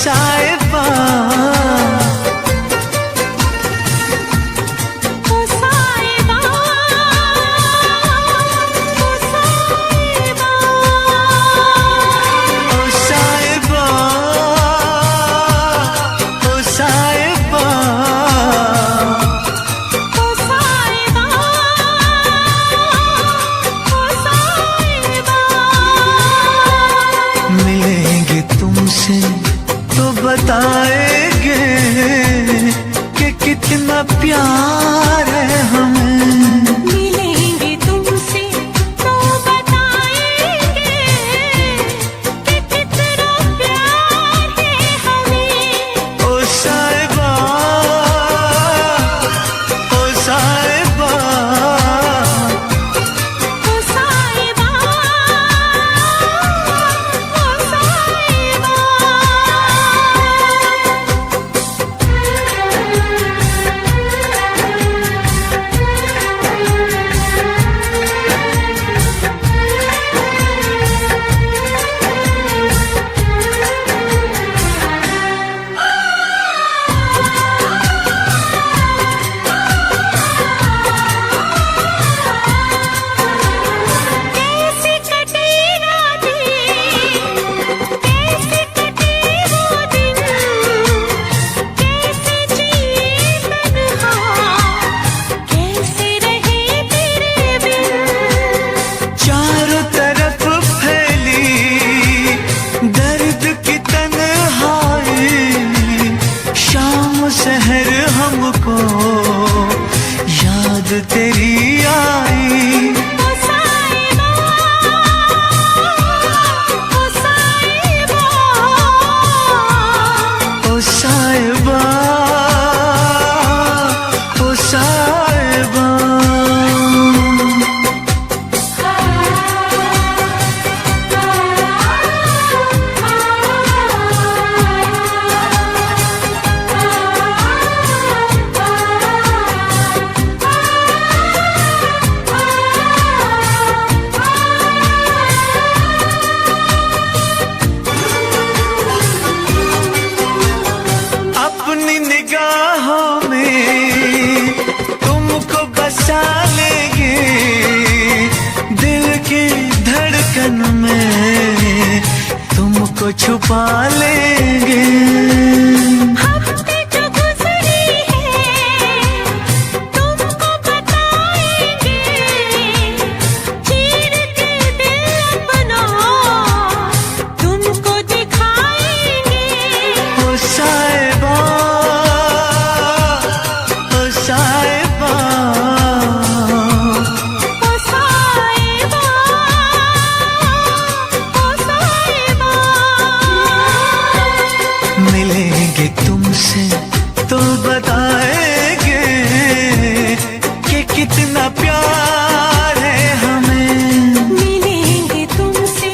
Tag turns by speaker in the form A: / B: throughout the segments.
A: साहिबा तो बताएंगे कि कितना प्यार है हमें।
B: मिलेंगे तुमसे तो बताएंगे कि कितना प्यार है हमें।
A: ओ साहिबा, ओ साहिबा,
B: ओ साहिबा, ओ साहिबा।
A: शहर हमको याद तेरी आई।
B: ओ साहिबा, ओ साहिबा,
A: ओ साहिबा, ओ साहिबा। अपनी निगाहों में तुमको बसा लेंगे, दिल की धड़कन में तुमको छुपा लेंगे।
B: हफ्ते जो गुजरी है तुमको बताएंगे, चीर के दिल अपना तुमको दिखाएंगे।
A: ओ साहिबा, ओ साहिबा,
B: ओ साहिबा, ओ साहिबा।
A: मिलेंगे तुमसे तो बताएंगे कि कितना प्यार है हमें।
B: मिलेंगे तुमसे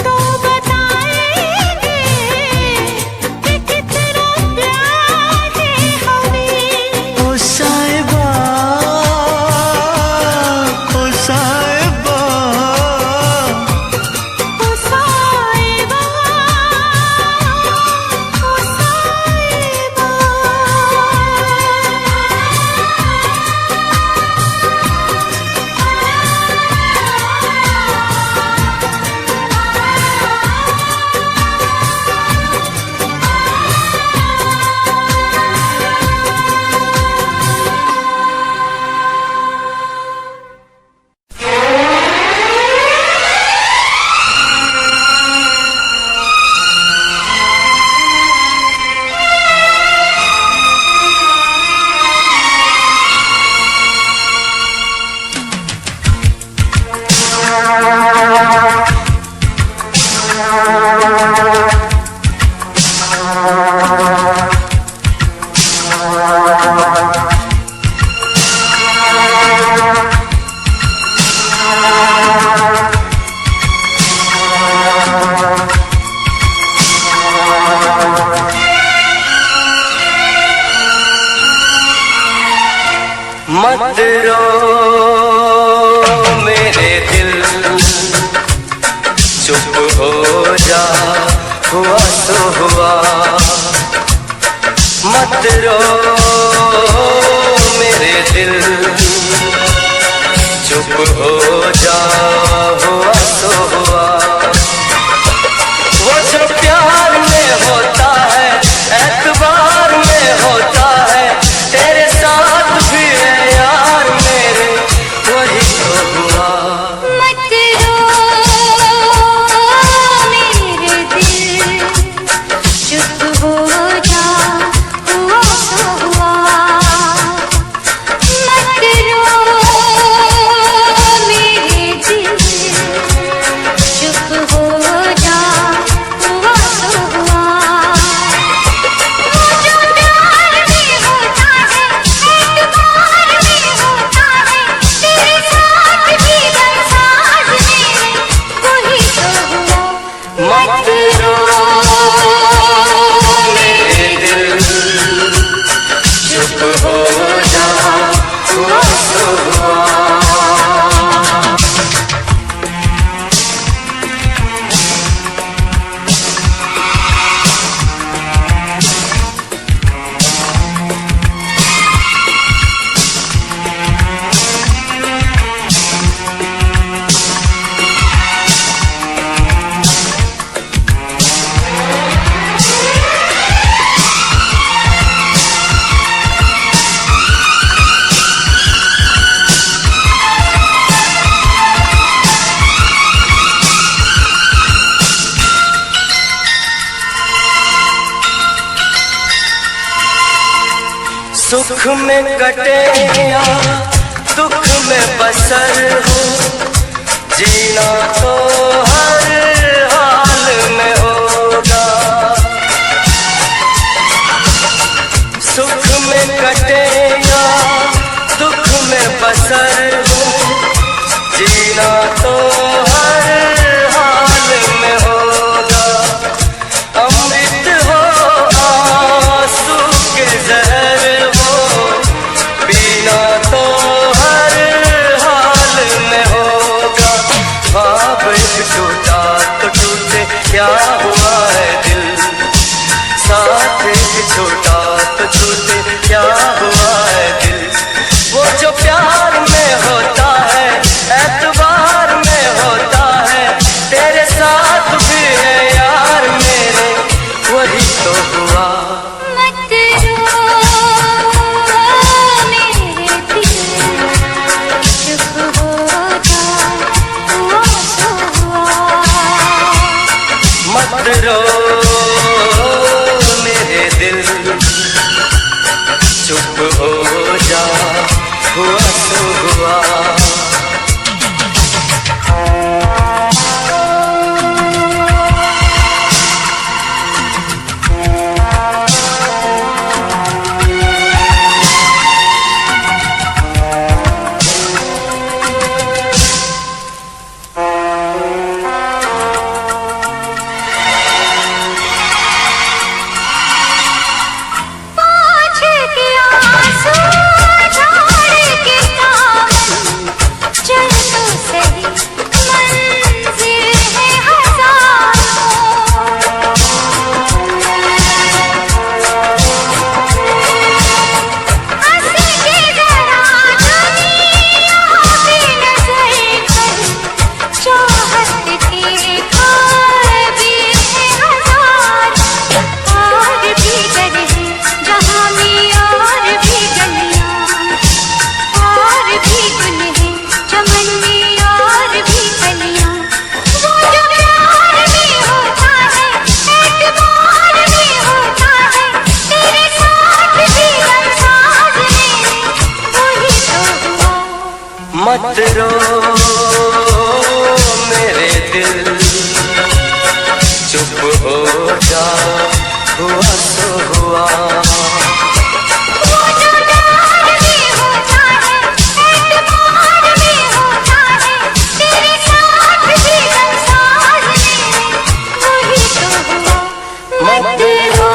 B: तो बताएंगे कि कितना प्यार है हमें।
A: ओ साहिबा, ओ साहिबा,
B: ओ साहिबा, ओ साहिबा।
C: मत रो मेरे दिल, चुप हो जा, हुआ तो हुआ। मत रो मेरे दिल, चुप हो जा, हुआ सो हुआ। वो जो प्यार में होता है, एतबार में होता है, तेरे साथ भी है यार मेरे, वही तो हुआ।
B: मत रो मेरे दिल, चुप हो जा, हुआ सो हुआ। मत रो मेरे दिल, चुप हो जा, हुआ सो हुआ। वो जो प्यार में होता है, एतबार में होता है, तेरे साथ भी बरसात मेरे, वही तो हुआ।
C: मत रो मेरे दिल, चुप हो जा, हुआ सो हुआ। सुख में कटे या दुख में बसर हो, जीना तो हर हाल में होगा। सुख में कटे या दुख में बसर हो, जीना तो हर हाल में होगा। अमृत हो आंसू के जहर हो, पीना तो हर हाल में होगा। ख्वाब एक टूटा तो टूटे, क्या हुआ है दिल, साथ एक छोटा तो छूटे, क्या हुआ है दिल। वो जो प्यार में होता है, एतबार में होता है, तेरे साथ भी है यार मेरे, वही तो हुआ।
B: मत रो मेरे दिल, चुप हो जा, हुआ सो हुआ।
C: मत रो मेरे दिल, चुप हो जा, हुआ सो हुआ।
B: पाँच के आंसू झाड़ के दामन, चल तो सही मंजिल है हजारों। हंस के जरा दुनिया की नजर कर, चाहत के ख्वाब भी है हजार। और भी डर है जहाँ में, और भी गलियाँ, और भी गुल है चमन में, और भी कलियाँ। वो जो प्यार में होता है, एतबार में होता है, तेरे साथ भी बरसात मेरे, वही तो हुआ।
C: मत रो मेरे दिल, चुप हो जा, हुआ सो हुआ।
B: वो जो प्यार में होता है, एतबार में होता है, तेरे साथ भी बरसात मेरे, वही तो हुआ।
C: मत रो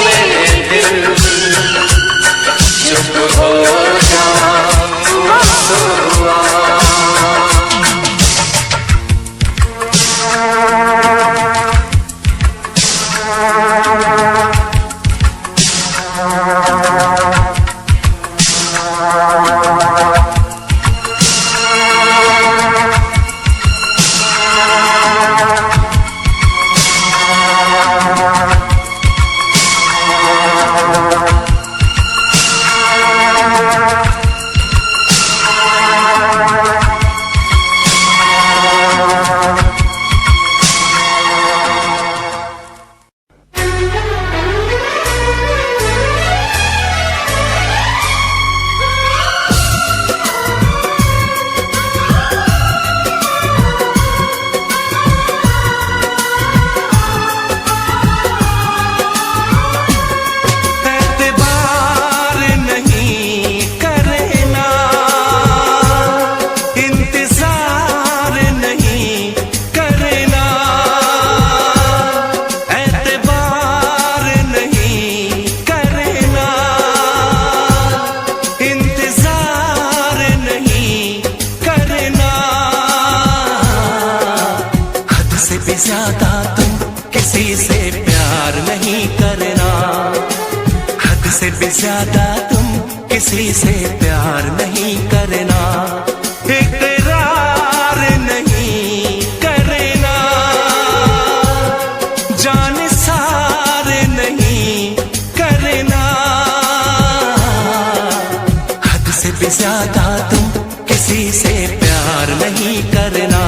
C: मेरे दिल, चुप हो जा, हुआ सो हुआ।
A: से भी ज्यादा तुम किसी से प्यार नहीं करना, इकरार नहीं करना, जान सार नहीं करना। हद से भी ज्यादा तुम किसी से प्यार नहीं करना,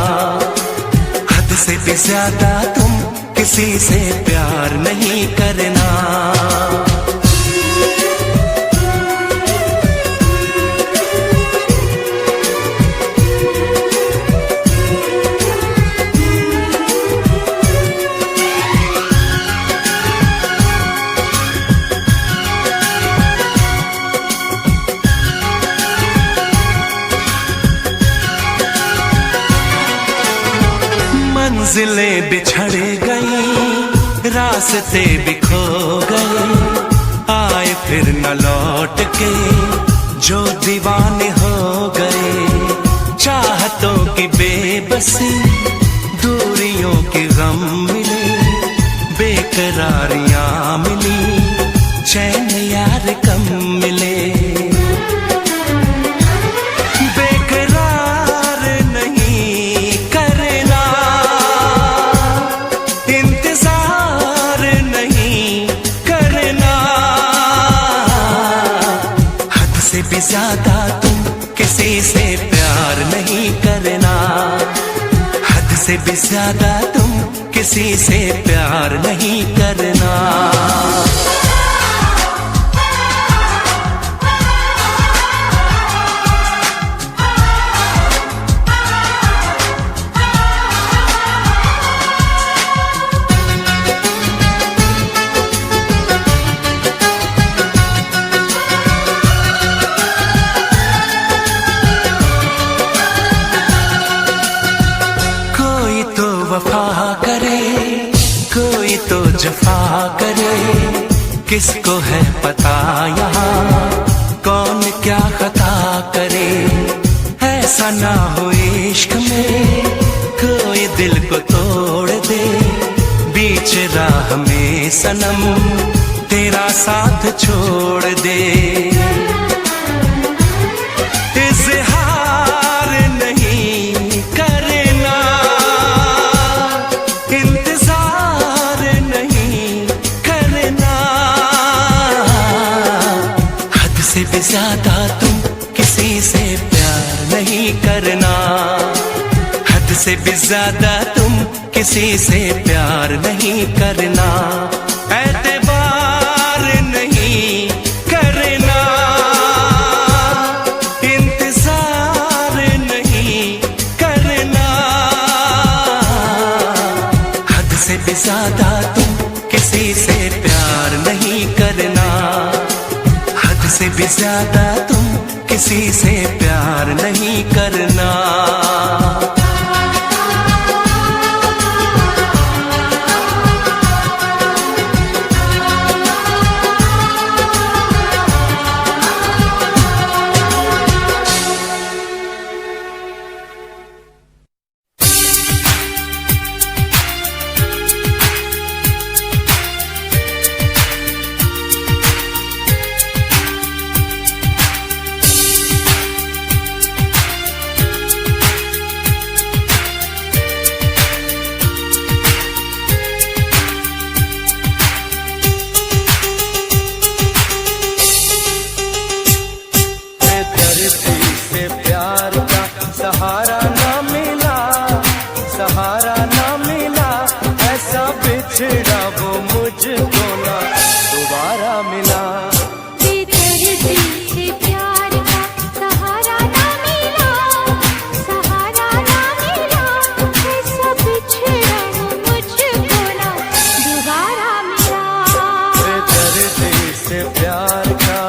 A: हद से भी ज्यादा तुम किसी से प्यार नहीं करना। मंजिलें बिछड़ गई, रास्ते भी खो गए, आए फिर न लौट के जो दीवाने हो गए। चाहतों की बेबसी, दूरियों के गम मिले, बेकरारियां मिली, चैन यार कम मिले। ज्यादा तुम किसी से प्यार नहीं करना, हद से भी ज्यादा तुम किसी से प्यार नहीं करना। वफा करे कोई तो जफा करे, किसको है पता यहाँ कौन क्या खता करे। ऐसा ना हो इश्क में कोई दिल को तोड़ दे, बीच राह में सनम तेरा साथ छोड़ दे। इज़हार नहीं करना, इंतजार नहीं करना, हद से भी ज्यादा तुम किसी से प्यार नहीं करना, हद से भी ज्यादा तुम किसी से प्यार नहीं करना। एतबार नहीं करना, इंतजार नहीं करना, हद से भी ज्यादा तुम किसी से प्यार नहीं करना, हद से भी ज्यादा तुम किसी से प्यार नहीं करना।
C: सहारा ना मिला, सहारा ना मिला, ऐसा बिछड़ा वो मुझको ना दोबारा मिला।
B: बेदर्दी से प्यार का सहारा ना मिला, सहारा ना मिला, ऐसा बिछड़ा वो मुझको ना दोबारा मिला।
C: बेदर्दी से प्यार का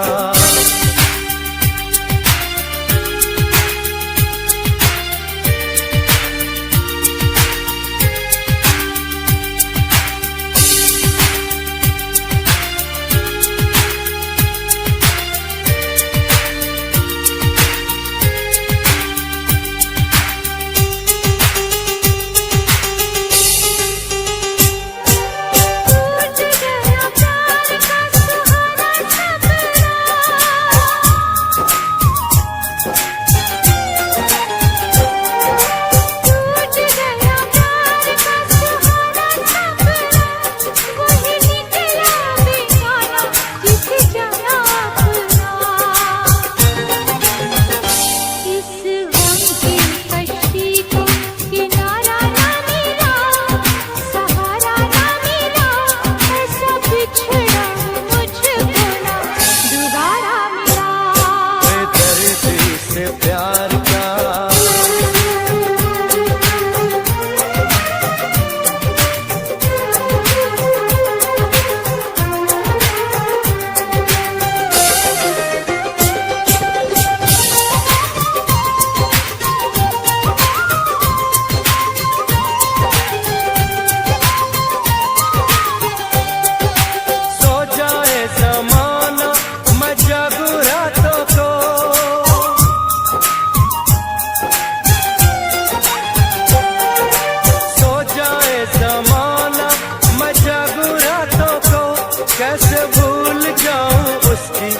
C: कैसे भूल जाऊं उसकी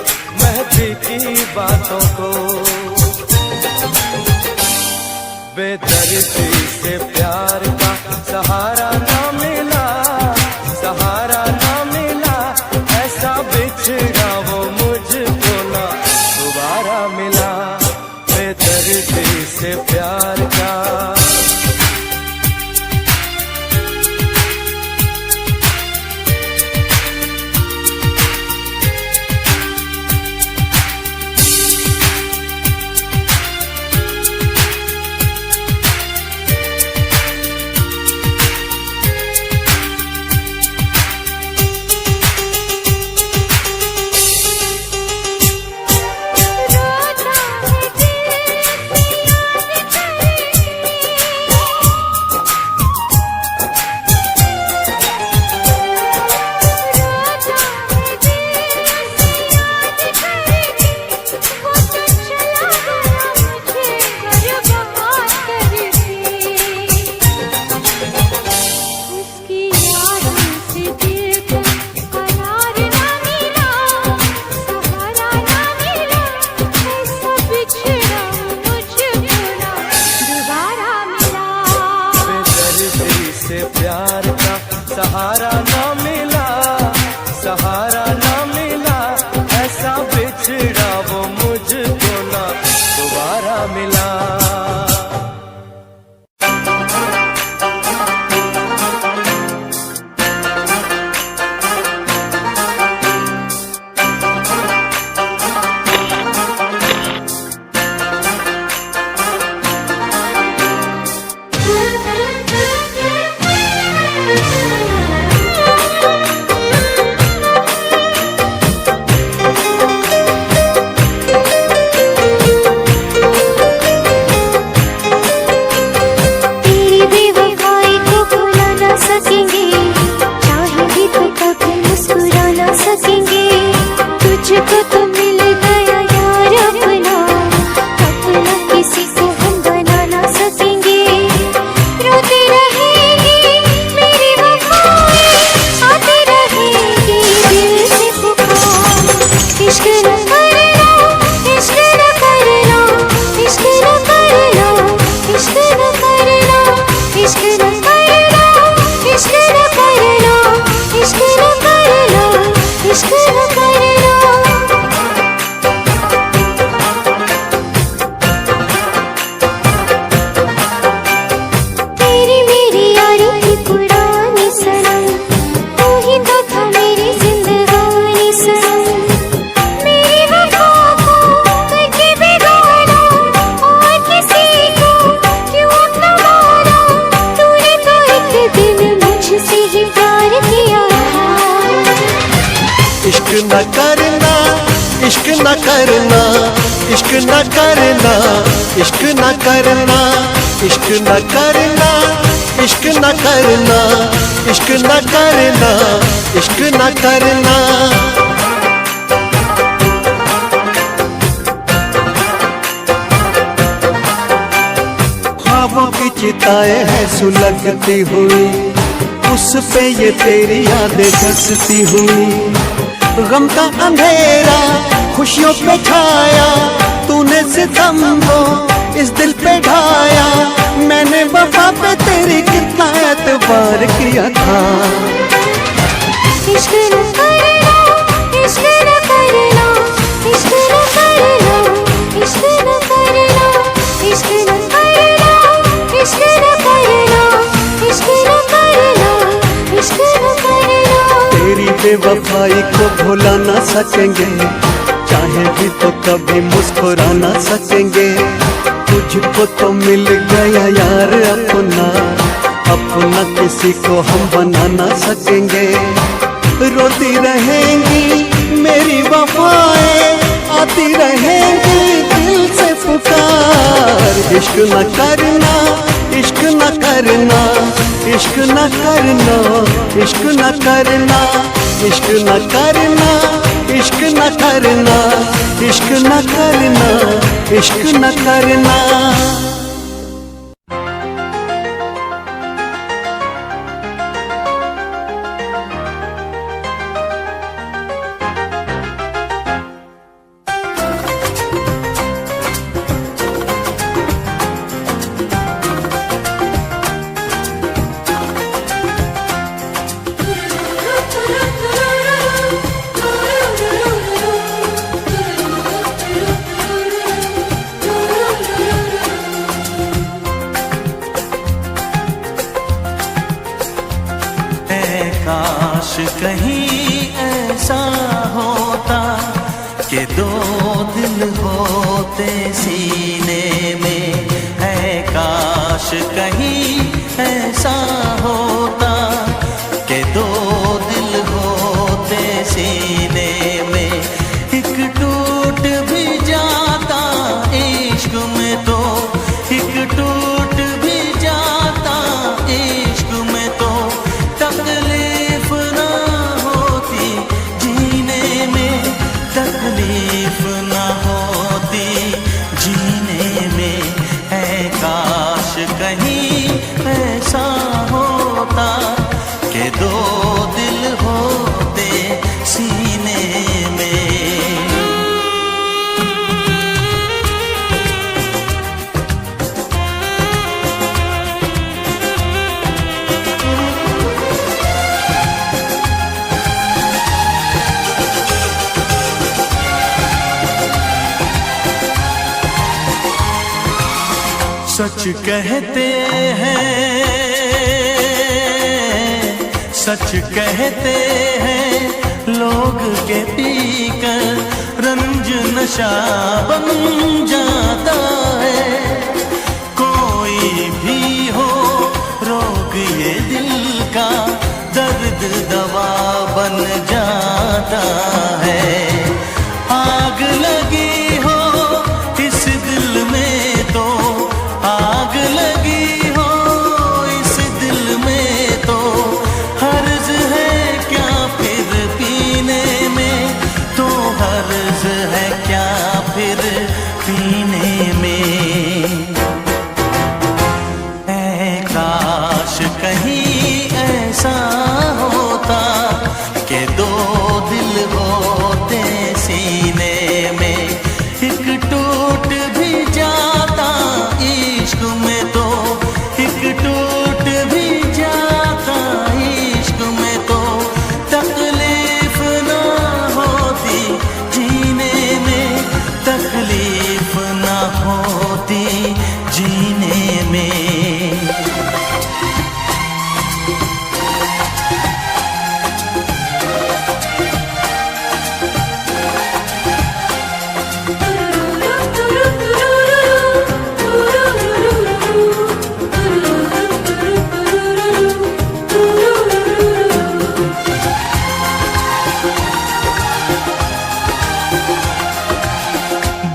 C: मेहंदी की बातों को। बेदर्दी से प्यार का सहारा ना मिला, सहारा ना मिला, ऐसा बिछड़ा वो मुझको ना दोबारा मिला। बेदर्दी से प्यार का प्यार का सहारा ना मिला, सहारा ना मिला, ऐसा बिछड़ा वो मुझको ना दोबारा मिला। न करना, इश्क न करना, इश्क न करना, इश्क न करना, इश्क न करना, इश्क न करना, इश्क न करना, इश्क न करना। ख्वाबों की चिताएं हैं सुलगती हुई, उस पे ये तेरी यादें धंसती हुई। गम का अंधेरा खुशियों पे छाया, तूने सितम को इस दिल पे ढाया। मैंने वफा पे तेरी कितना एतबार किया था। इश्क न करना, इश्क न करना, इश्क न करना, इश्क न करना, इश्क न करना, इश्क न करना, इश्क न करना, इश्क न करना। तेरी बेवफाई को भुला ना सकेंगे, चाहे भी तो कभी मुस्कुरा ना सकेंगे। तुझको तो मिल गया यार अपना, अपना किसी को हम बना ना सकेंगे। रोती रहेंगी मेरी वफाएं, आती रहेंगी दिल से पुकार। इश्क न करना, इश्क न करना, इश्क न करना, इश्क न करना, इश्क न करना, इश्क न करना, इश्क न करना, इश्क न करना।
A: कहीं ऐसा होता कि दो दिल होते सीने में, है काश कहीं ऐसा होता कि दो दिल होते सीने में। एक टूट भी जाता इश्क में तो, एक टूट भी जाता इश्क में तो, तकलीफ ना होती जीने में, तकलीफ ना होती जीने में। है काश कहीं ऐसा होता कि दो दिल होते सीने में। सच कहते हैं, सच कहते हैं लोग के पीकर रंज नशा बन जाता है। कोई भी हो रोग ये दिल का, दर्द दवा बन जाता है। आग लगी हो इस दिल में तो, आग लगी हो इस दिल में तो, हर्ज है क्या फिर पीने में, तो हर्ज है क्या फिर पीने में। ऐ काश कहीं ऐसा होता कि दो दिल होते सीने में। एक टूट भी जाता इश्क में तो, एक टूट भी जाता इश्क में तो, तकलीफ ना होती जीने में, तकलीफ ना होती जीने में।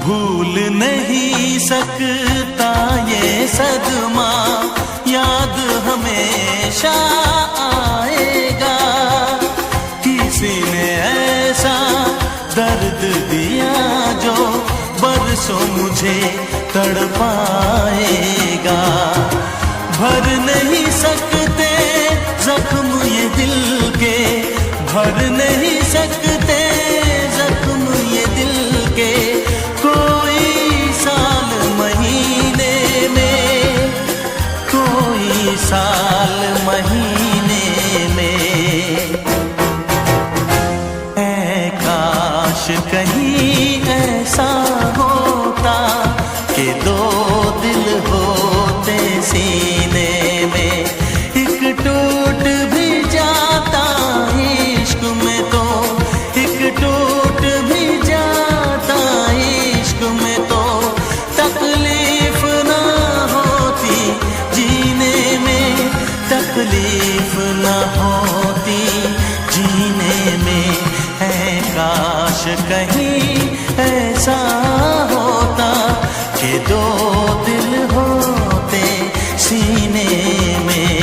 A: भूल नहीं सकता ये सदमा, याद हमेशा आएगा। किसी ने ऐसा दर्द दिया जो बरसों मुझे तड़पाएगा। भर नहीं सकते जख्म ये दिल के, भर नहीं सकते जख्म ये दिल के, कोई साल महीने में, कोई साल महीने में। ऐ काश कहीं ऐसा होता कि दो दिल होते सीने में। एक टूट भी जाता इश्क में तो, एक टूट भी जाता इश्क में तो, तकलीफ ना होती जीने में, तकलीफ ना होती जीने में। है काश कहीं ऐसा होता कि दो दिल होते सीने में।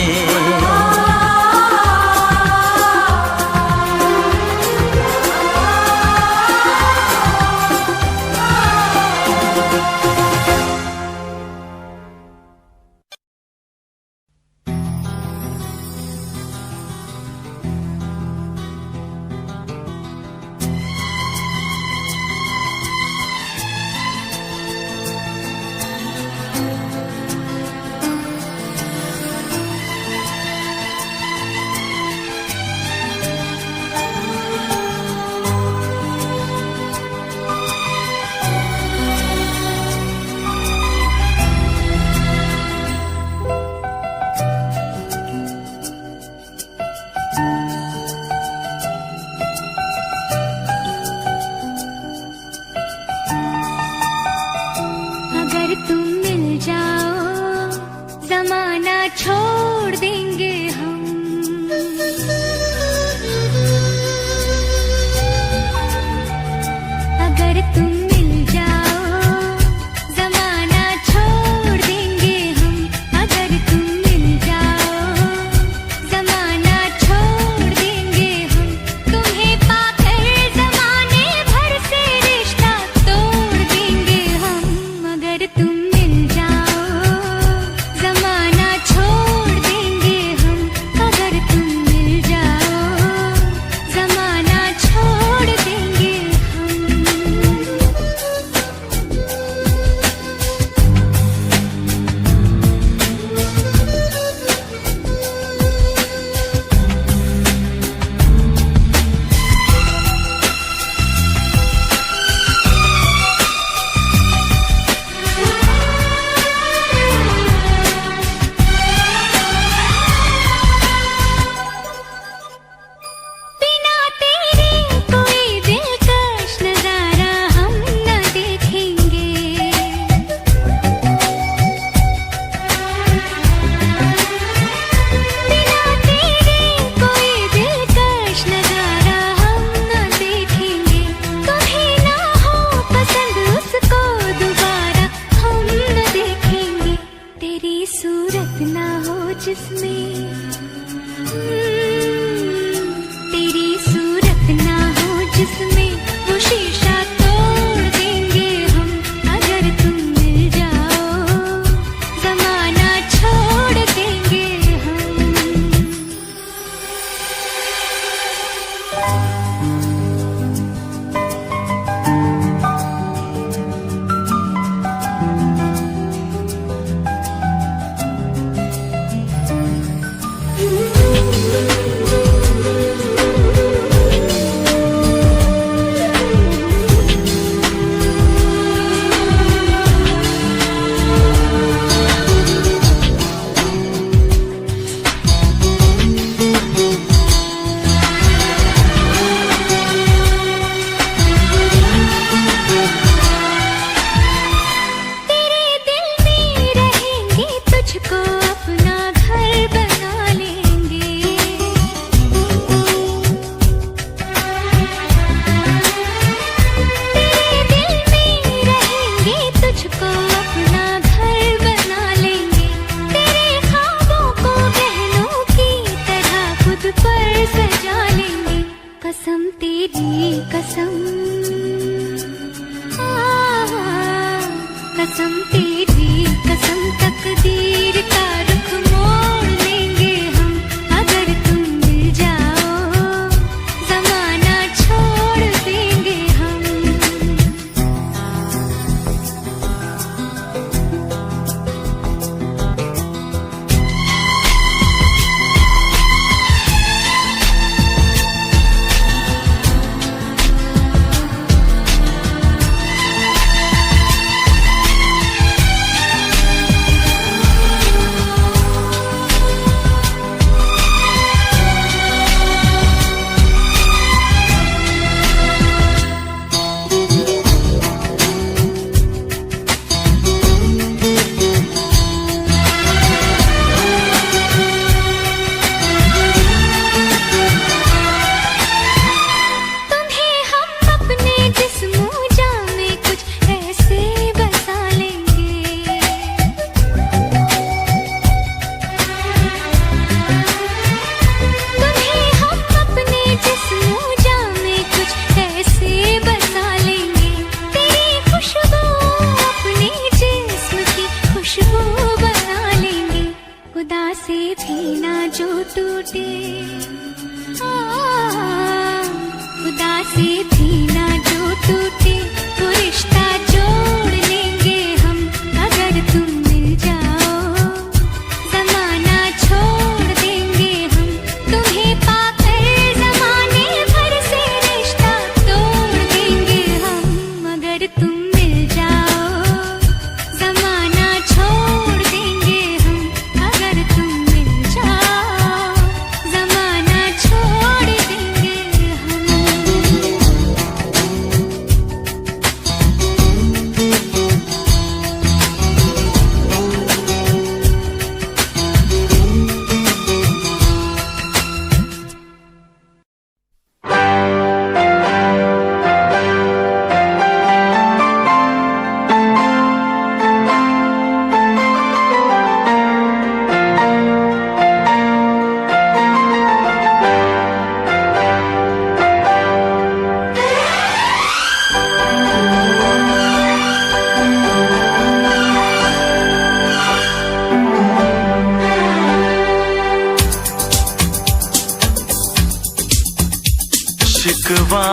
A: शिकवा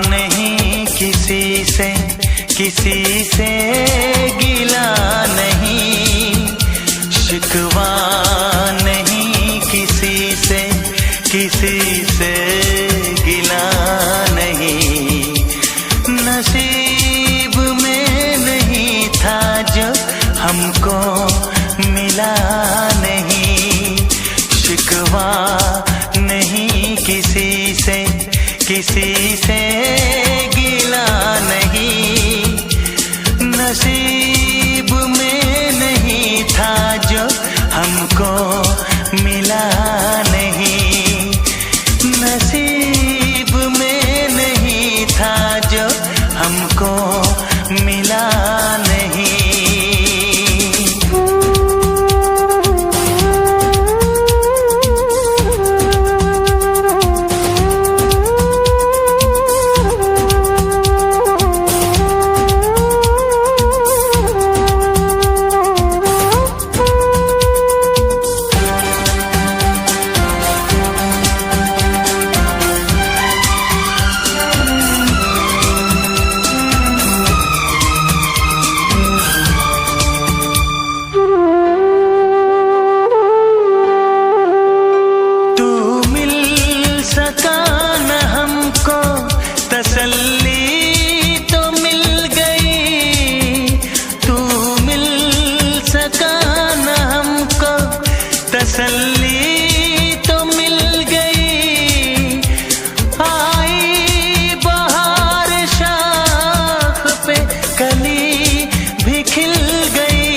A: नहीं किसी से गिला नहीं, शिकवा नहीं किसी से गिला नहीं। नसीब में नहीं था जो हमको मिला नहीं, शिकवा नहीं किसी से गिला नहीं। नसीब में नहीं था जो हमको मिला नहीं, नसीब में नहीं था जो हमको मिला नहीं। तसल्ली तो मिल गई, आई बहार शाख पे कली भी खिल गई।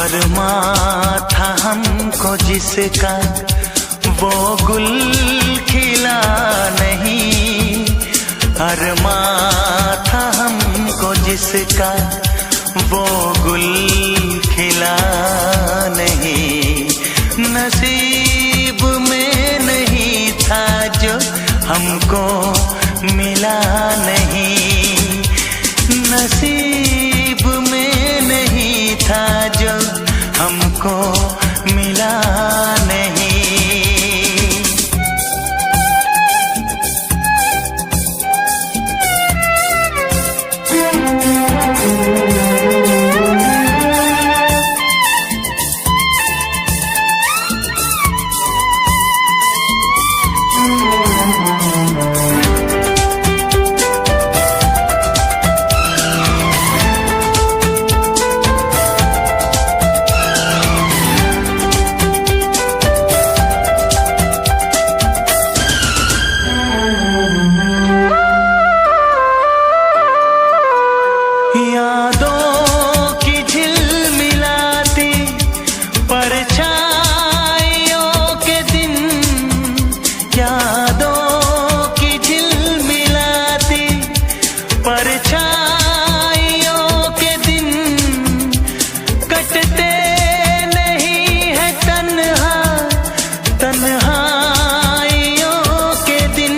A: अरमां था हमको जिसका वो गुल खिला नहीं, अरमां था हमको जिसका वो गुल खिला नहीं। नसीब में नहीं था जो हमको मिला नहीं, नसीब में नहीं था जो हमको मिला नहीं। यादों की झिलमिलाती परछाइयों के दिन, यादों की झिलमिलाती परछाइयों के दिन, कटते नहीं है तन्हा तन्हाइयों के दिन।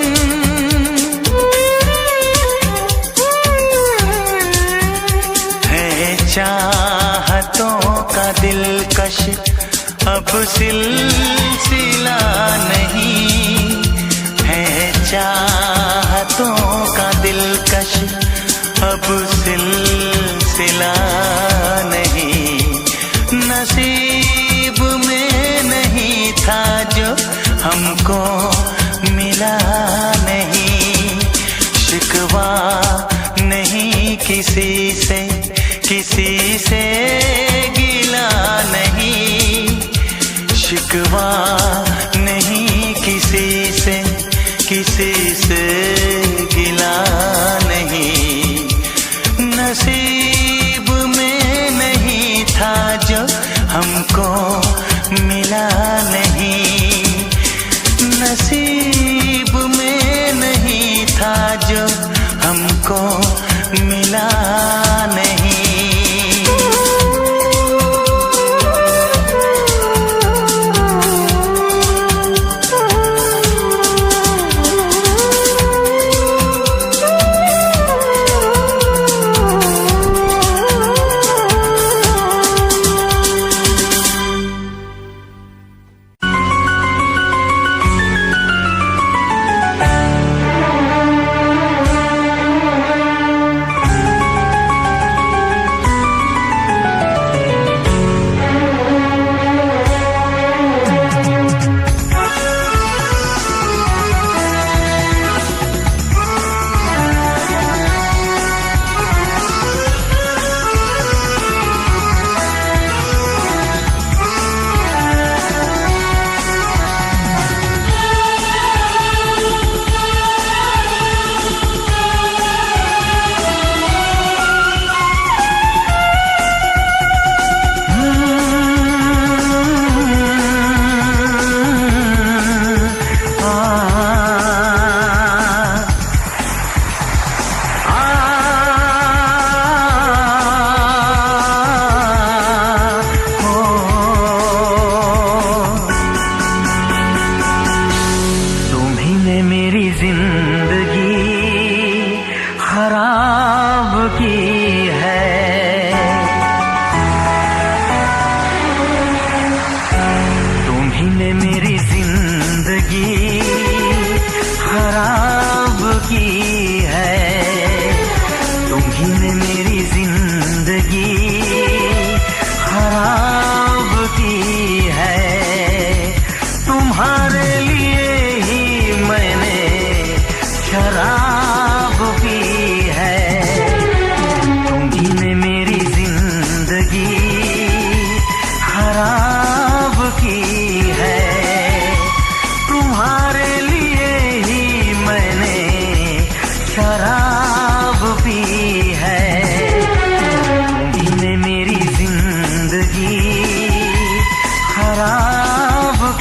A: चाहतों का दिलकश अब सिलसिला नहीं है, चाहतों का दिलकश अब सिलसिला नहीं। नसीब में नहीं था जो हमको मिला नहीं, शिकवा नहीं किसी से गिला नहीं, शिकवा नहीं किसी से गिला नहीं। नसीब में नहीं था जो हमको मिला नहीं, नसीब में नहीं था जो हमको मिला नहीं।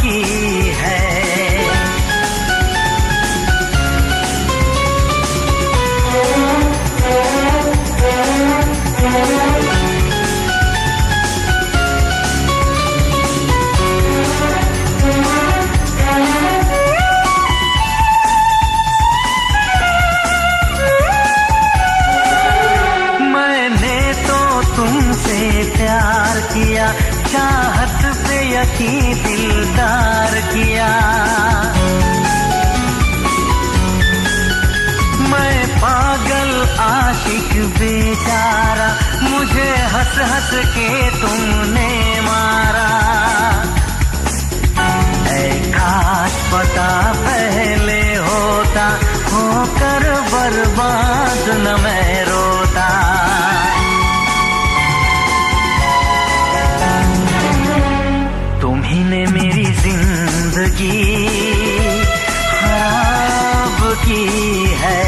A: की है। प्यार किया, चाहत पे यकीन दिलदार किया। मैं पागल आशिक बेचारा, मुझे हंस हंस के तुमने मारा। ऐ काश पता पहले होता, होकर बर्बाद न मैं रोता। तुम्ही ने मेरी जिंदगी खराब की है,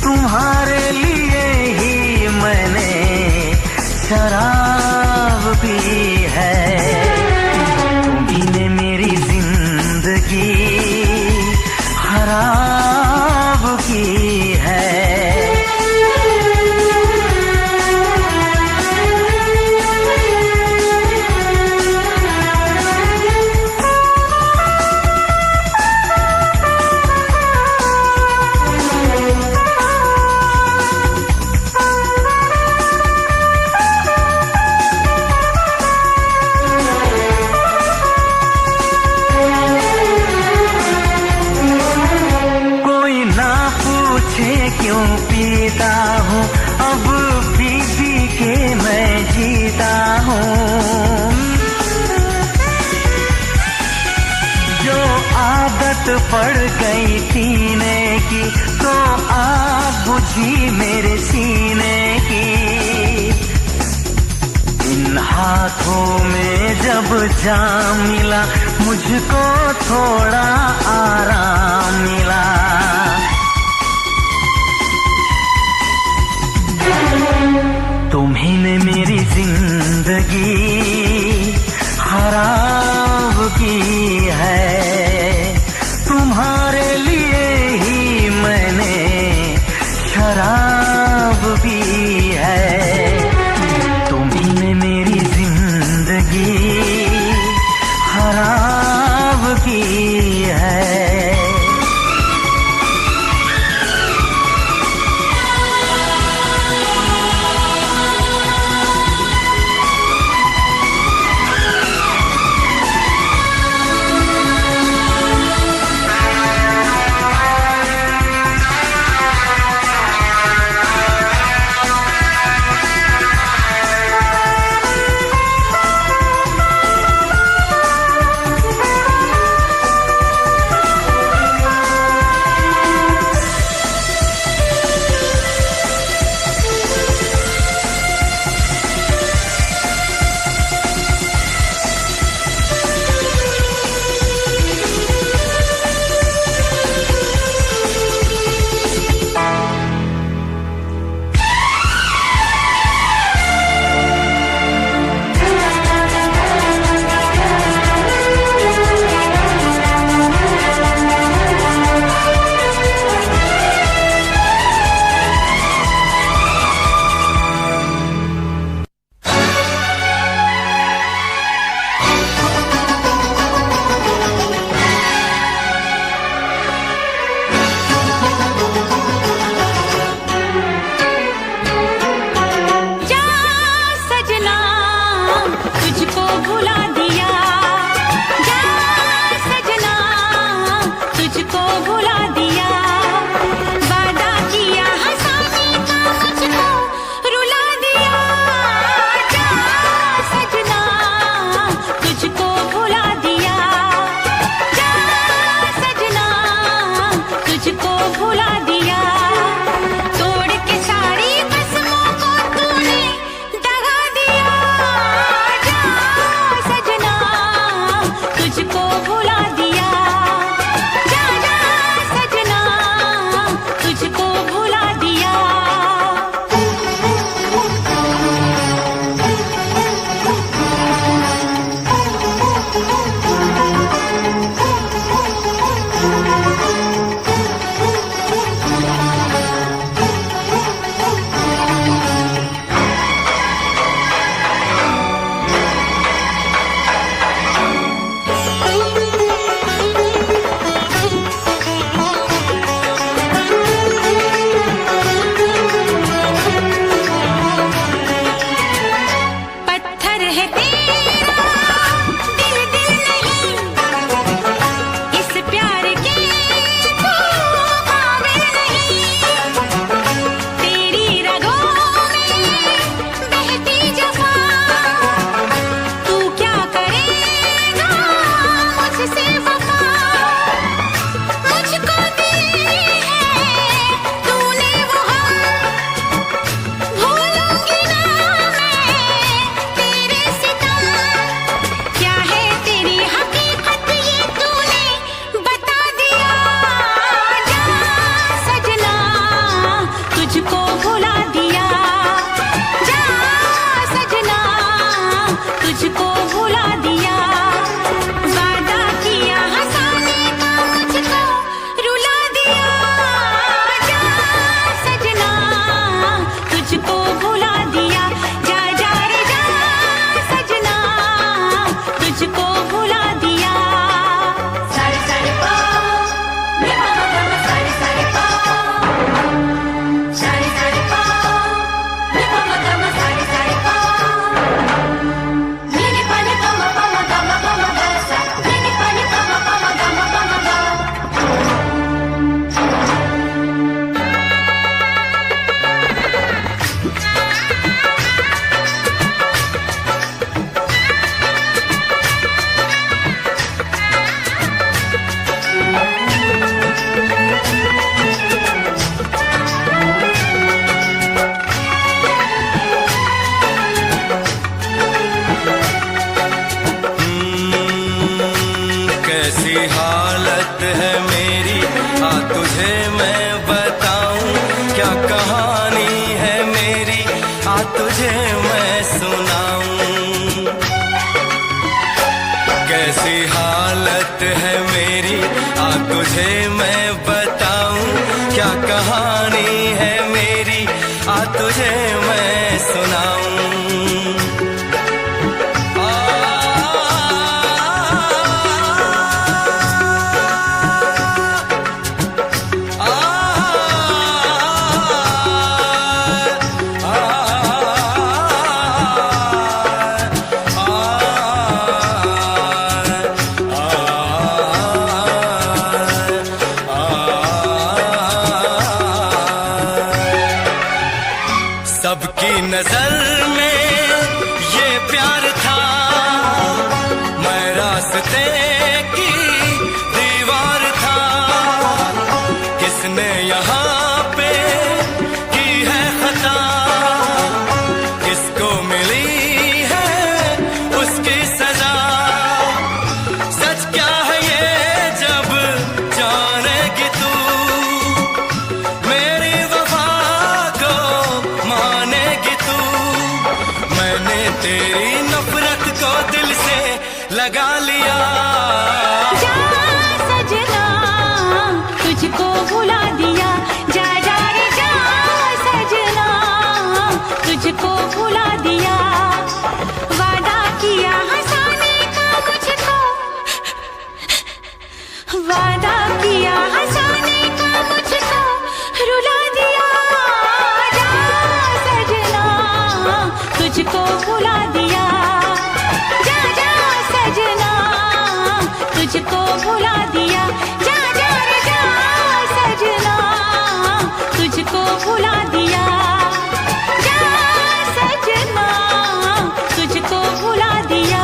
A: तुम्हारे लिए ही मैंने शराब पी है। तुम्ही ने मेरी जिंदगी खराब की है। क्यों पीता हूँ अब पी पी के मैं जीता हूँ। जो आदत पड़ गई पीने की, तो आग बुझी मेरे सीने की। इन हाथों में जब जाम मिला, मुझको थोड़ा आराम मिला। तुम्ही ने मेरी जिंदगी खराब की है, तुम्हारे लिए ही मैंने शराब पी है। तुम्ही ने मेरी जिंदगी खराब की है। कैसी हालत है मेरी, आ तुझे मैं बताऊं, क्या कहानी है मेरी, आ तुझे मैं सुनाऊं। कैसी हालत है मेरी, आ तुझे मैं बताऊं, क्या कहानी है मेरी, आ तुझे मैं सुनाऊं। सबकी नजर में ये प्यार था, मैं रास्ते की दीवार था। किसने यहाँ पे की है खता, किसको मिली है उसकी सजा। सच क्या है ये जब जानेगी तू, मेरी वफा को मानेगी तू। मैंने तेरी नफरत को दिल से लगा लिया।
B: जा सजना तुझको भुला दिया, जा जा रे जा सजना तुझको भुला दिया। वादा किया हंसाने का मुझको, वादा किया हंसाने का मुझको रुला दिया। जा सजना तुझको भुला दिया, जा जा सजना तुझको भुला दिया। जा जा रे जा सजना तुझको भुला दिया, जा सजना तुझको भुला दिया।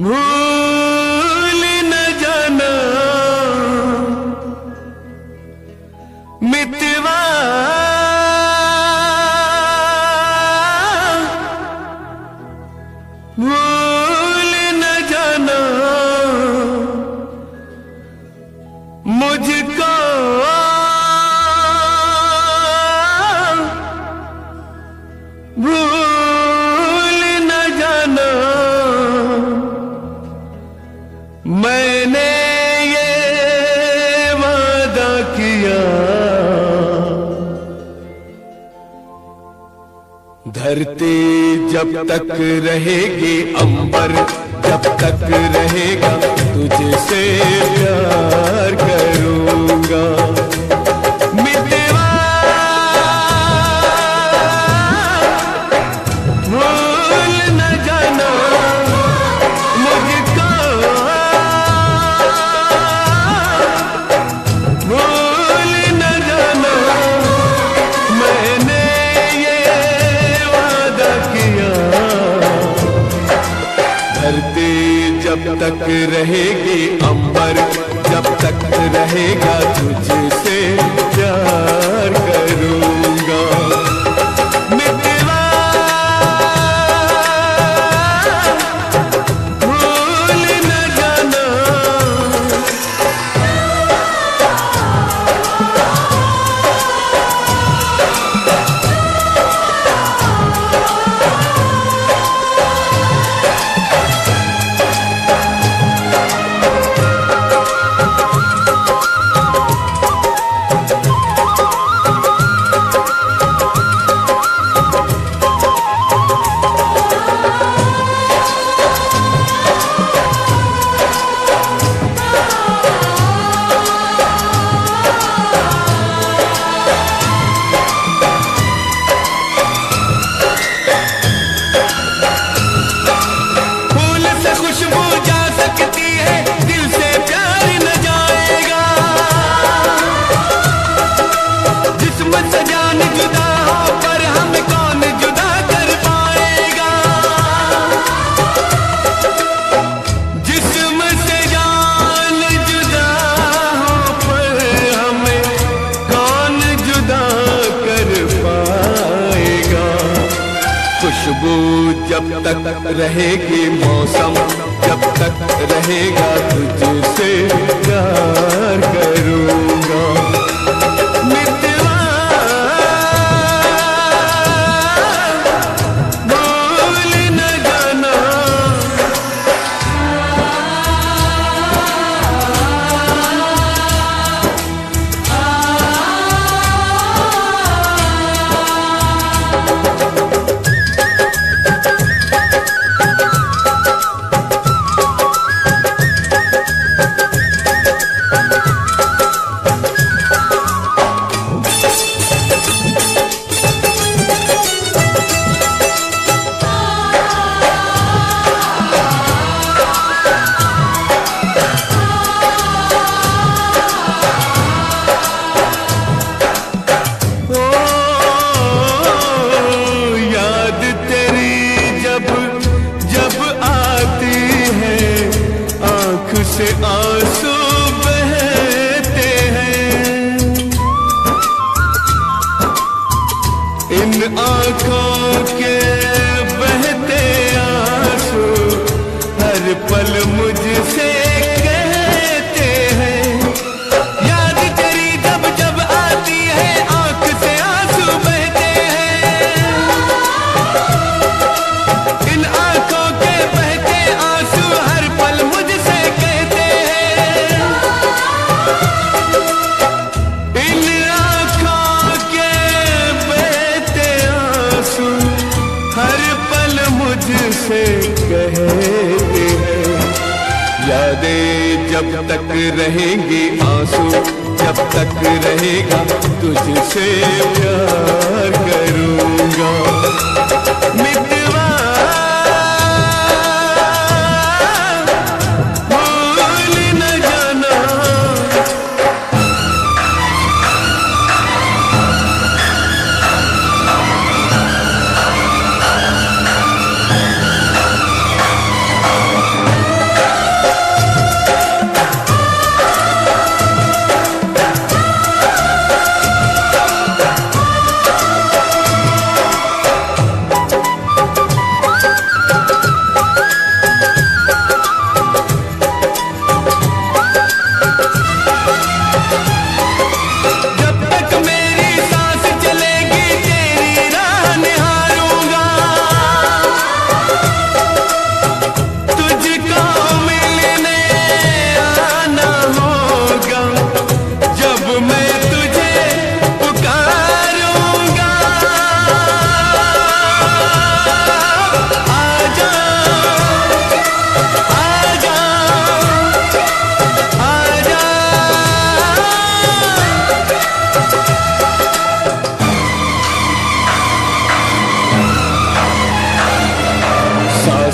A: भूल न जाना मितवा भूल न जाना मुझको भूल न जाना मैंने ये वादा किया धरती जब तक रहेगी अंबर जब तक रहेगा तुझसे प्यार करूंगा मितवा भूल न जाना मुझको भूल न जाना मैंने ये वादा किया धरती जब तक रहेगी अंबर जब तक रहेगा तुझसे प्यार करूंगा मितवा भूल न जाना खुशबू जब तक रहेगी मौसम जब तक रहेगा तुझसे प्यार करूंगा मितवा भूल न जाना से आंसू बहते हैं इन आंखों के बहते आंसू हर पल मुझसे कहते हैं याद तेरी जब जब आती है आंख से आंसू बहते हैं इन आंखों के बहते आंसू हर पल मुझसे से कहते हैं यादें जब तक रहेंगी आंसू जब तक रहेगा तुझसे प्यार करूंगा मितवा भूल न जाना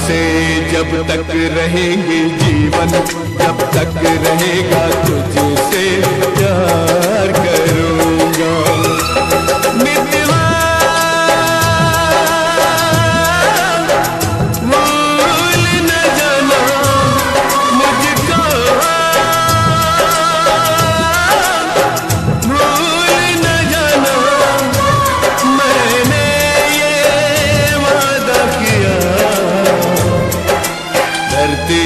D: से जब तक रहेंगे जीवन, जब तक रहेगा तुझसे प्यार करूँगा। मितवा भूल न जाना मुझको, भूल न जाना मैंने ये वादा किया। धरती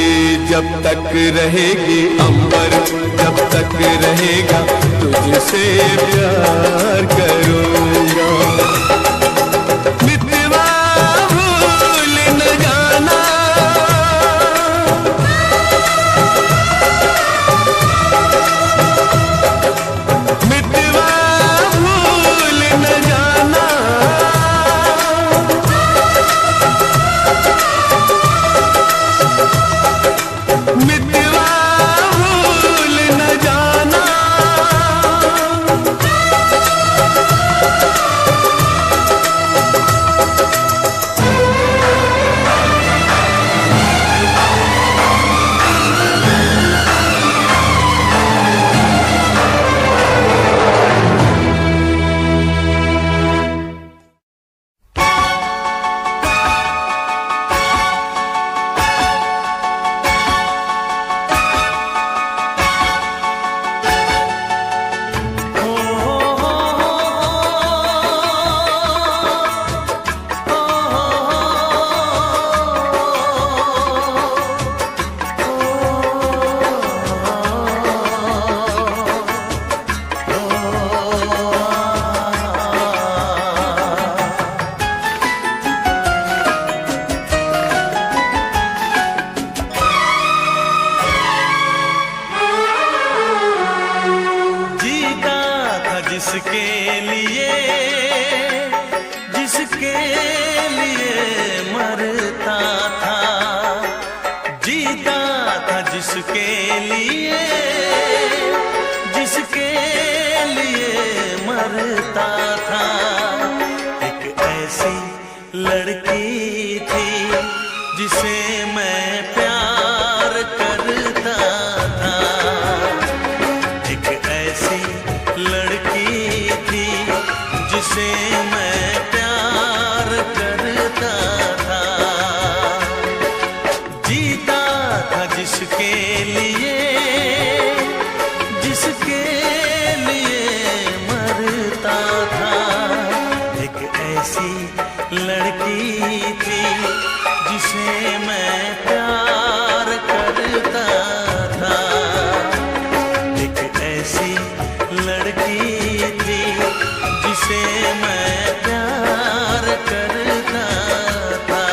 D: जब तक रहेगी, अंबर जब तक रहेगा तुझसे प्यार करूँगा। मितवा भूल न जाना, मितवा भूल न जाना, मितवा भूल न जाना।
A: जिसके लिए, जिसके लिए मरता था, जीता था जिसके लिए, जिसके लिए मरता था। एक ऐसी लड़की थी जिसे मैं प्यार करता था, एक ऐसी लड़की थी जिसे मैं प्यार करता था। जीता था जिसके लिए, जिसके लिए मरता था। एक ऐसी लड़की थी जिसे मैं प्यार करता था, एक ऐसी लड़की थी जिसे मैं प्यार करता था।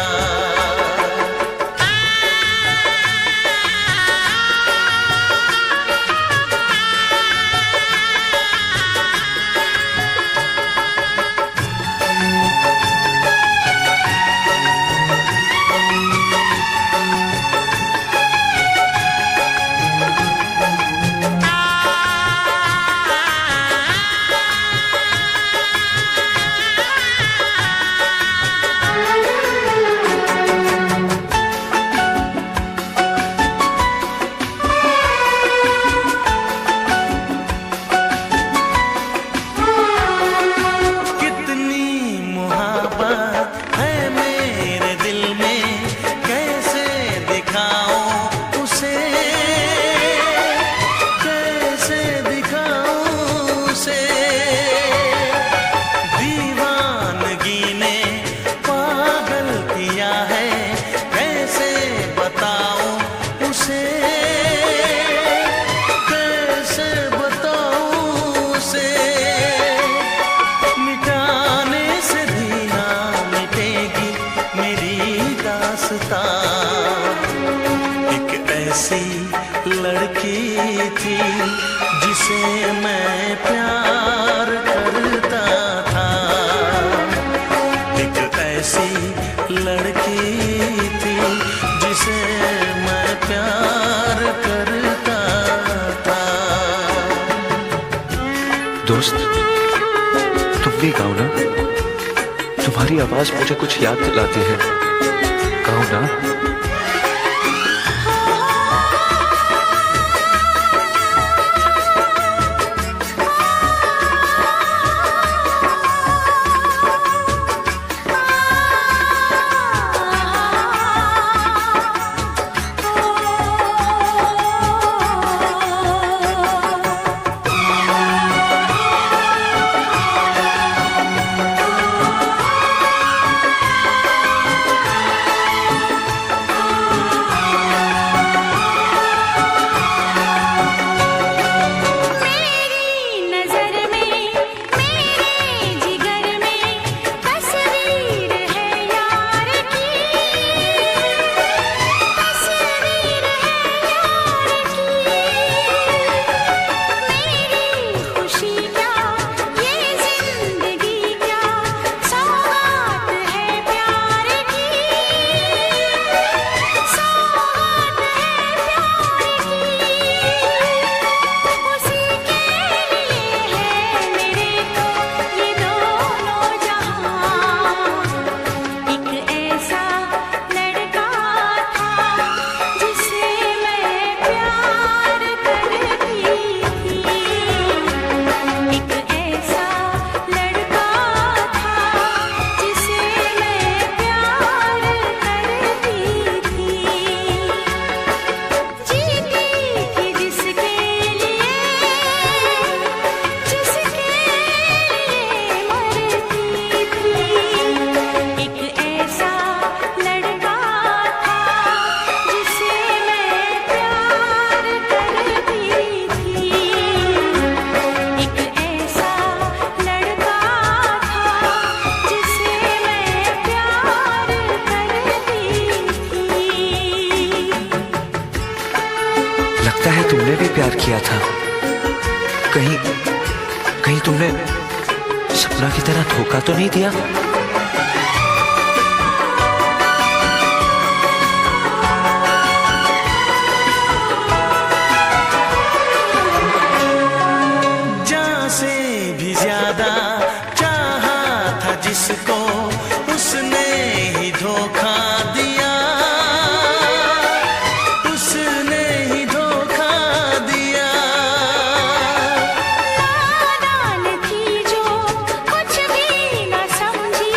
A: लड़की थी जिसे मैं प्यार करता था, एक ऐसी लड़की थी जिसे मैं प्यार करता था।
E: दोस्त, तुम भी गाओ ना, तुम्हारी आवाज मुझे कुछ याद दिलाती है। कहो ना। लगता है तुमने भी प्यार किया था। कहीं कहीं तुमने सपना की तरह धोखा तो नहीं दिया?
D: जान से भी ज्यादा चाहा था जिसको, उसने ही धोखा दिया, उसने ही धोखा दिया।
B: नादान थी जो कुछ भी न समझी,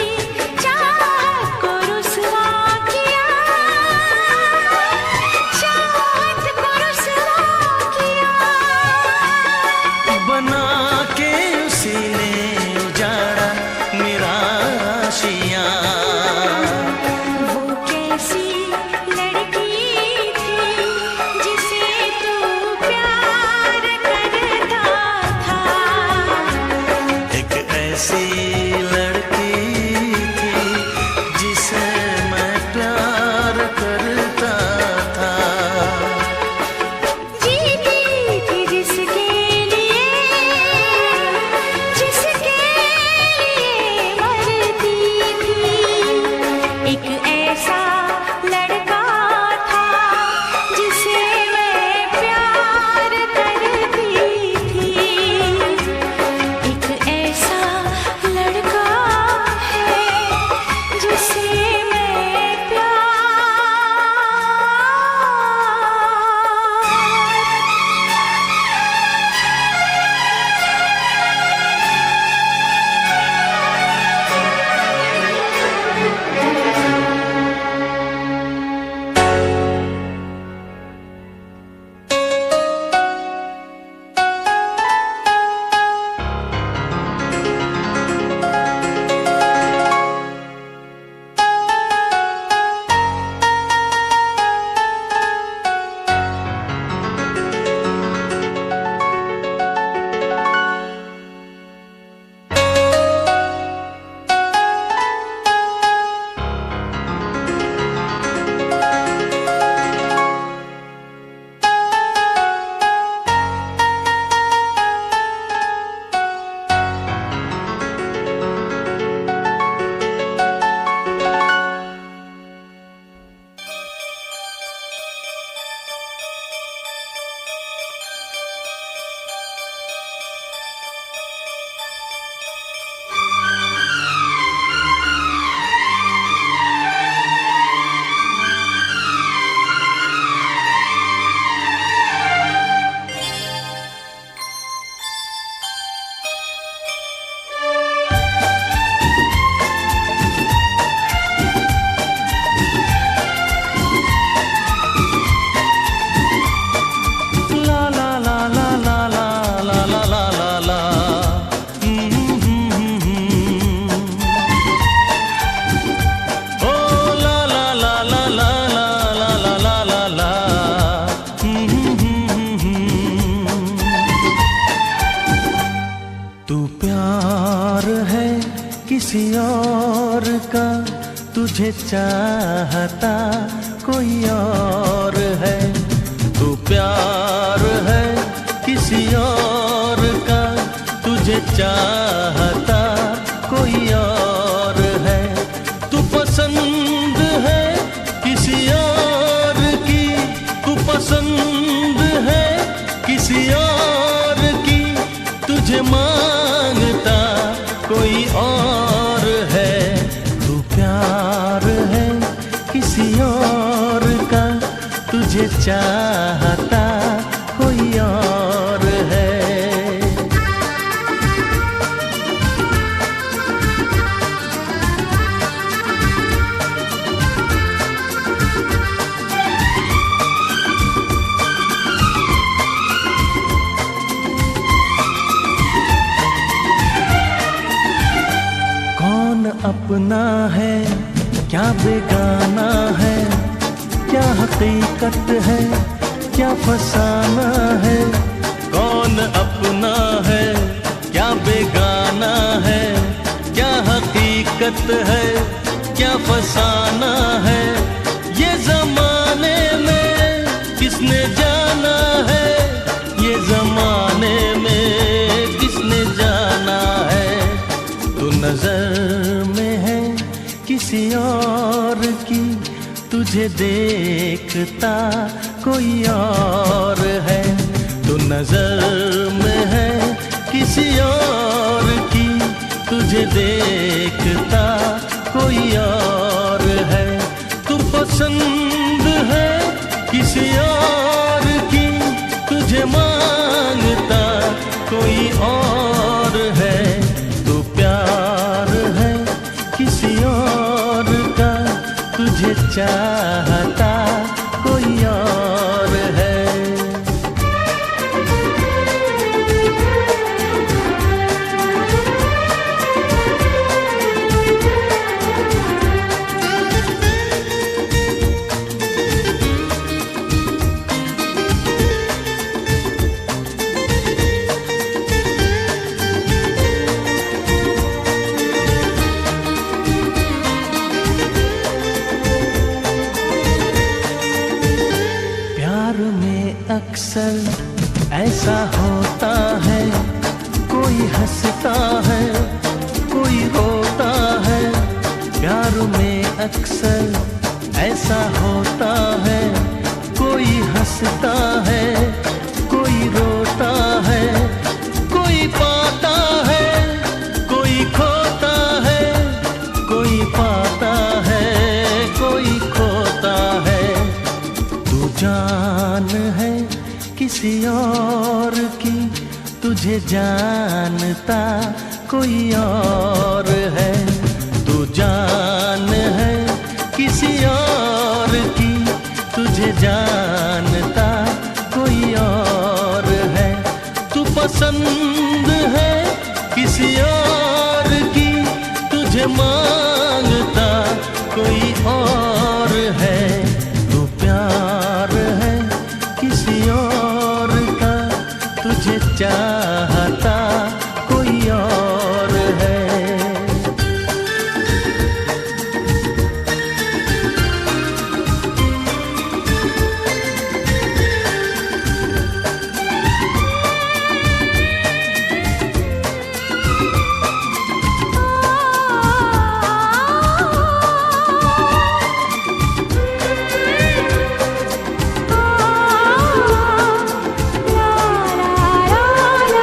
D: तुझे चाहता कोई और है। तू प्यार है किसी और का, तुझे चाहता कोई और है। तू पसंद है किसी और की, तू पसंद है किसी और की, तुझे मांगता कोई और है। तू प्यार है किसी और का, तुझे चाहता कोई और है। कौन अपना है क्या बेगाना है, क्या हकीकत है क्या फसाना है। कौन अपना है क्या बेगाना है, क्या हकीकत है क्या फसाना है। ये जमाने में किसने जाना है, ये जमाने में किसने जाना है। तू नजर में है किसी और की, तुझे देखता कोई और है। तू नजर में है किसी और की, तुझे देखता कोई और है। तू पसंद है किसी और की, तुझे मांगता कोई और है। तू प्यार है किसी और का, तुझे चाहता कोई और है। अक्सर ऐसा होता है, कोई हंसता है कोई रोता है। प्यार में अक्सर ऐसा होता है, कोई हंसता है कोई रोता है। कोई पाता है कोई खोता है, कोई पाता है कोई खोता है। तू जान है किसी और की, तुझे जानता कोई और है। तू जान है किसी और की, तुझे जानता कोई और है। तू पसंद है किसी और की, तुझे मांगता कोई और है। तू प्यार है किसी और का, तुझे चाहता कोई और है।
C: la la la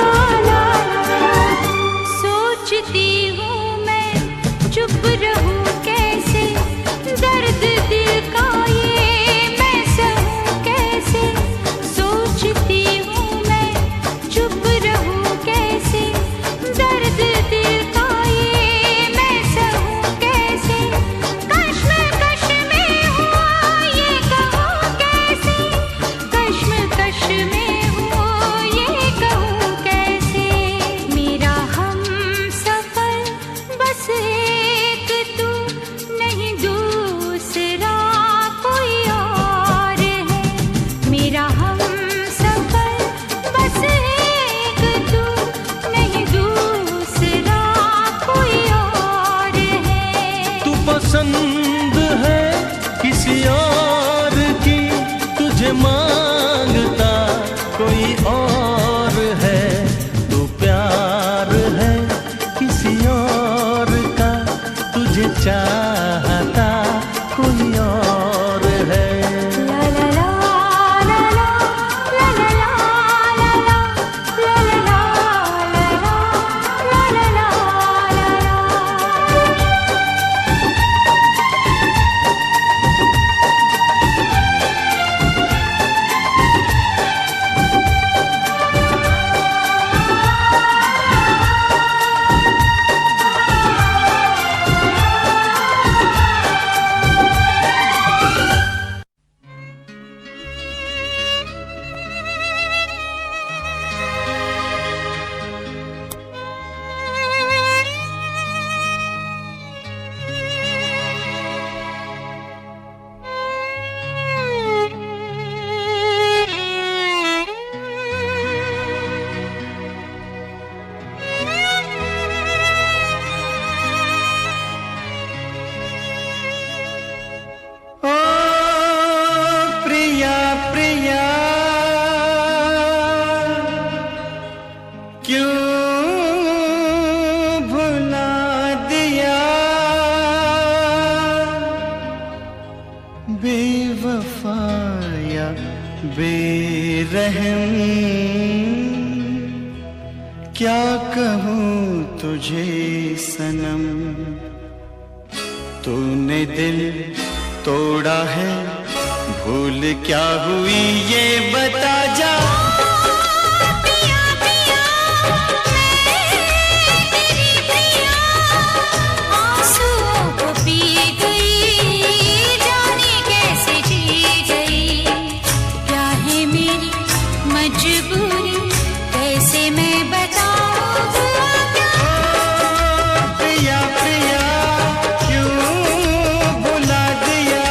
D: या बेरहम, क्या कहूँ तुझे सनम, तूने दिल तोड़ा है, भूल क्या हुई ये बता जा।
B: पिया पिया मैं तेरी पिया, आंसुओं को पी गई, जाने कैसे जी गई। क्या है मेरी मजबूरी, कैसे मैं बताऊं क्या।
D: प्रिया प्रिया क्यों बुला दिया।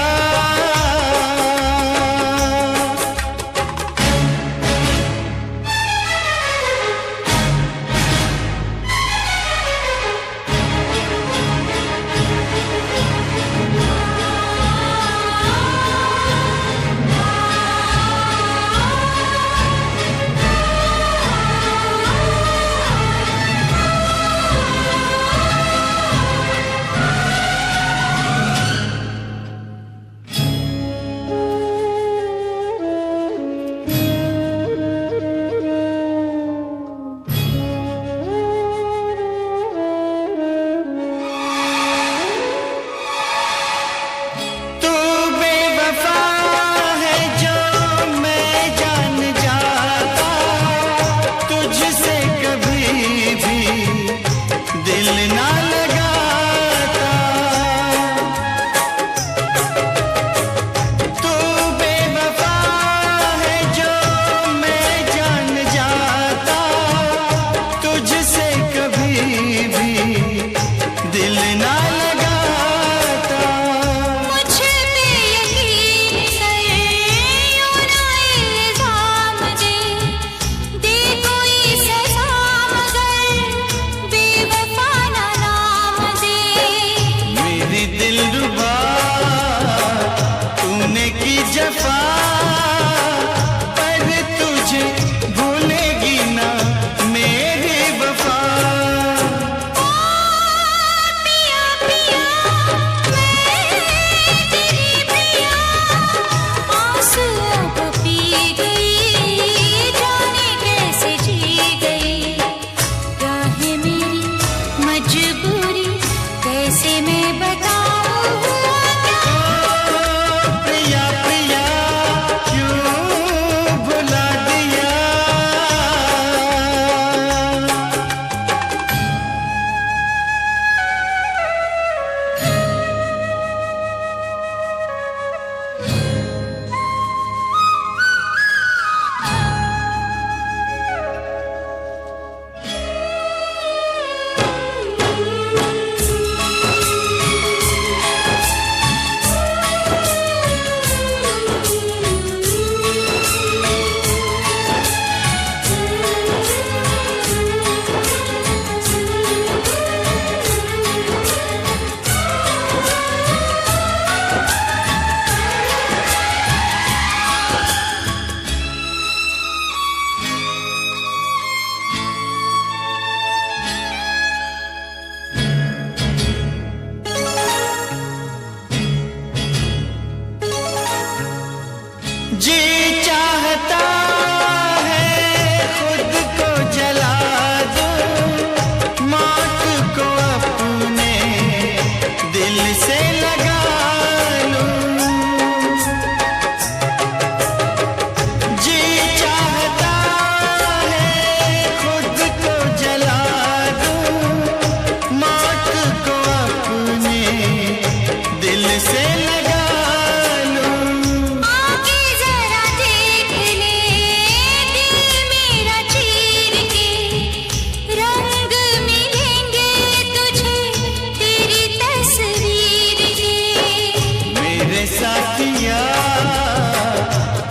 D: साथिया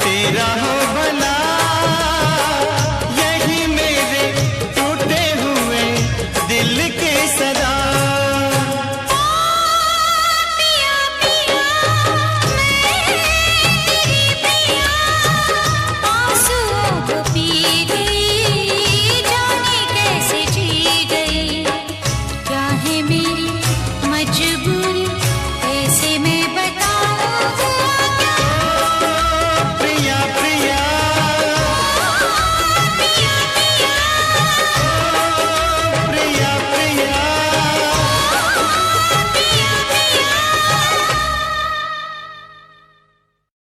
D: तेरा